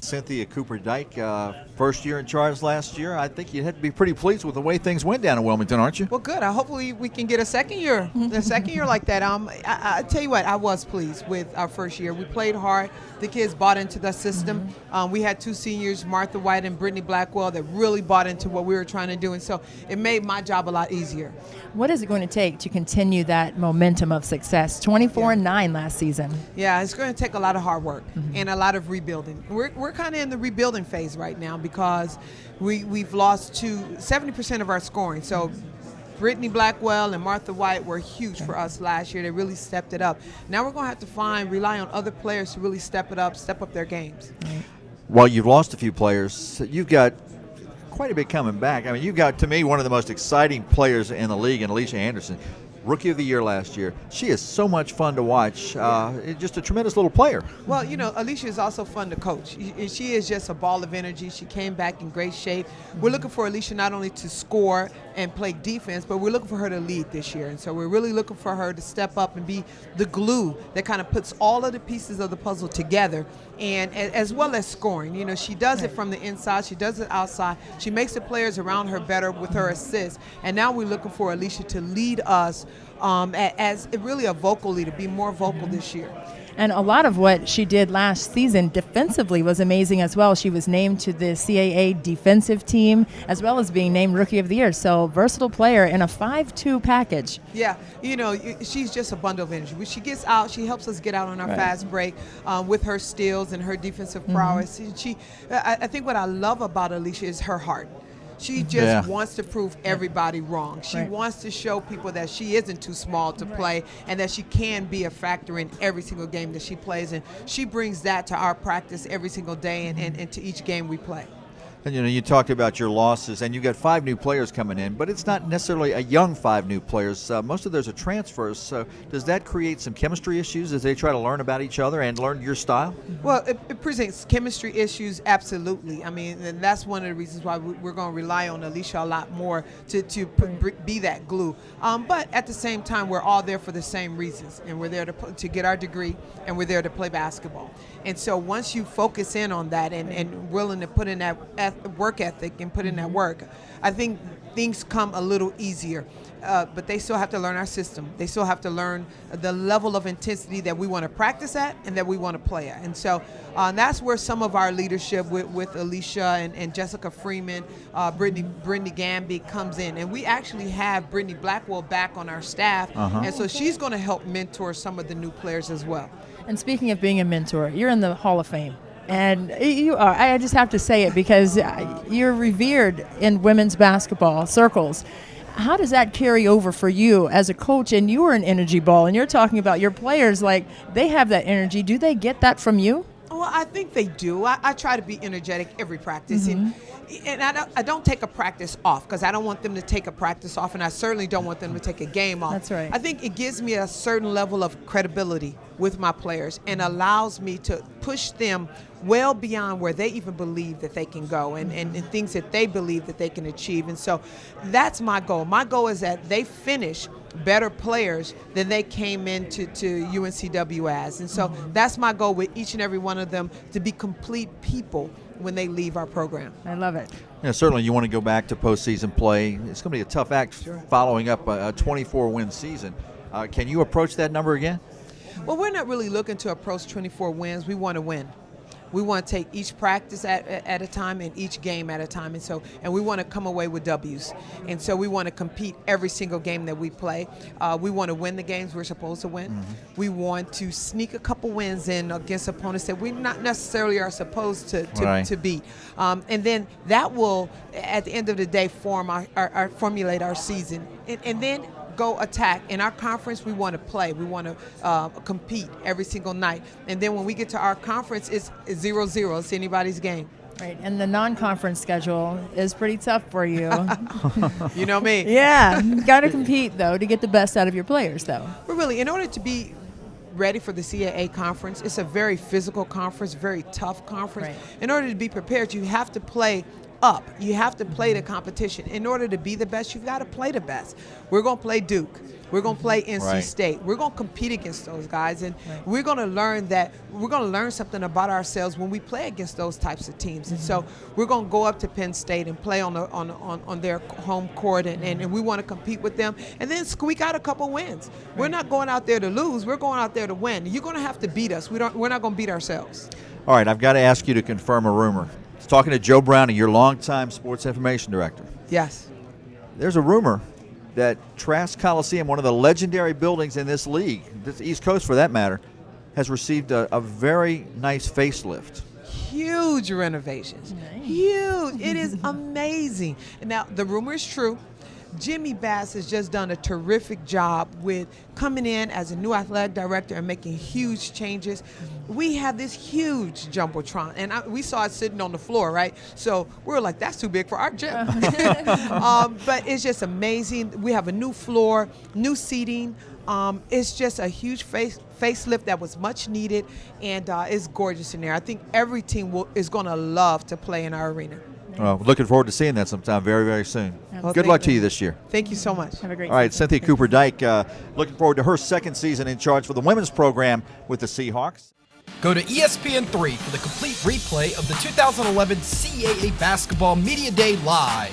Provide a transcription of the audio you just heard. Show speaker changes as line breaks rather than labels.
Cynthia Cooper-Dyke, first year in charge last year. I think you had to be pretty pleased with the way things went down in Wilmington, aren't you?
Well, good. Hopefully we can get a second year like that. I tell you what, I was pleased with our first year. We played hard. The kids bought into the system. We had two seniors, Martha White and Brittany Blackwell, that really bought into what we were trying to do, and so it made my job a lot easier.
What is it going to take to continue that momentum of success? 24-9 last season.
Yeah, it's going to take a lot of hard work and a lot of rebuilding. We're kind of in the rebuilding phase right now because we've lost 70% of our scoring. So Brittany Blackwell and Martha White were huge for us last year. They really stepped it up. Now we're going to have to rely on other players to really step up their games.
Right.
While you've lost a few players, you've got quite a bit coming back. I mean, you've got, to me, one of the most exciting players in the league, in Alicia Anderson. Rookie of the Year last year. She is so much fun to watch. Just a tremendous little player.
Well, Alicia is also fun to coach. She is just a ball of energy. She came back in great shape. We're looking for Alicia not only to score and play defense, but we're looking for her to lead this year. And so we're really looking for her to step up and be the glue that kind of puts all of the pieces of the puzzle together, and as well as scoring. She does it from the inside. She does it outside. She makes the players around her better with her assists. And now we're looking for Alicia to lead us as really a vocal leader, be more vocal this year.
And a lot of what she did last season defensively was amazing as well. She was named to the CAA defensive team as well as being named Rookie of the Year. So versatile player in a 5-2 package.
Yeah, she's just a bundle of energy. When she gets out, she helps us get out on our fast break with her steals and her defensive prowess. I think what I love about Alicia is her heart. She just wants to prove everybody wrong. She wants to show people that she isn't too small to play and that she can be a factor in every single game that she plays. And she brings that to our practice every single day and to each game we play.
And you talked about your losses, and you've got 5 new players coming in, but it's not necessarily a young 5 new players. Most of those are transfers. So does that create some chemistry issues as they try to learn about each other and learn your style?
Well, it presents chemistry issues, absolutely. I mean, and that's one of the reasons why we're going to rely on Alicia a lot more to be that glue. But at the same time, we're all there for the same reasons, and we're there to get our degree, and we're there to play basketball. And so once you focus in on that and willing to put in that work ethic and put in that work, I think things come a little easier. But they still have to learn our system. They still have to learn the level of intensity that we want to practice at and that we want to play at. And so that's where some of our leadership with Alicia and Jessica Freeman, Brittany Gamby comes in. And we actually have Brittany Blackwell back on our staff. And so she's going to help mentor some of the new players as well.
And speaking of being a mentor, you're in the Hall of Fame. And you are. I just have to say it because you're revered in women's basketball circles. How does that carry over for you as a coach? And you are an energy ball, and you're talking about your players like they have that energy. Do they get that from you?
Well, I think they do. I try to be energetic every practice. And I don't take a practice off because I don't want them to take a practice off, and I certainly don't want them to take a game off.
That's right.
I think it gives me a certain level of credibility with my players and allows me to push them well beyond where they even believe that they can go and things that they believe that they can achieve. And so that's my goal. My goal is that they finish better players than they came into UNCW as. And so that's my goal with each and every one of them, to be complete people when they leave our program.
I love it.
Yeah, certainly you want to go back to postseason play. It's going to be a tough act following up a 24-win season. Can you approach that number again?
Well, we're not really looking to approach 24 wins. We want to win. We want to take each practice at a time and each game at a time. And we want to come away with W's. And so we want to compete every single game that we play. We want to win the games we're supposed to win. We want to sneak a couple wins in against opponents that we not necessarily are supposed to beat. And then that will, at the end of the day, formulate our season. And then go attack. In our conference, we want to play. We want to compete every single night. And then when we get to our conference, it's 0-0. It's anybody's game.
Right, and the non-conference schedule is pretty tough for you.
You know me.
Yeah, you got to compete, though, to get the best out of your players, though.
But really, in order to be ready for the CAA conference, it's a very physical conference, very tough conference. Right. In order to be prepared, you have to play up. You have to play the competition. In order to be the best, you've got to play the best. We're going to play Duke. We're going to play NC State. We're going to compete against those guys, and we're going to learn something about ourselves when we play against those types of teams. And so we're going to go up to Penn State and play on their home court, and we want to compete with them, and then squeak out a couple wins. We're not going out there to lose. We're going out there to win. You're going to have to beat us. We're not going to beat ourselves.
All right, I've got to ask you to confirm a rumor. I was talking to Joe Browning, your longtime sports information director.
Yes.
There's a rumor that Trask Coliseum, one of the legendary buildings in this league, this East Coast for that matter, has received a very nice facelift.
Huge renovations. Nice. Huge. It is amazing. Now, the rumor is true. Jimmy Bass has just done a terrific job with coming in as a new athletic director and making huge changes. We have this huge jumbotron, and we saw it sitting on the floor, right? So we were like, that's too big for our gym. But it's just amazing. We have a new floor, new seating. It's just a huge facelift that was much needed, and it's gorgeous in there. I think every team is going to love to play in our arena.
Well, looking forward to seeing that sometime very, very soon.
Well,
good luck to you this year.
Thank you so much.
Have a great
All right,
season.
Cynthia Cooper-Dyke, looking forward to her second season in charge for the women's program with the Seahawks.
Go to ESPN3 for the complete replay of the 2011 CAA Basketball Media Day Live.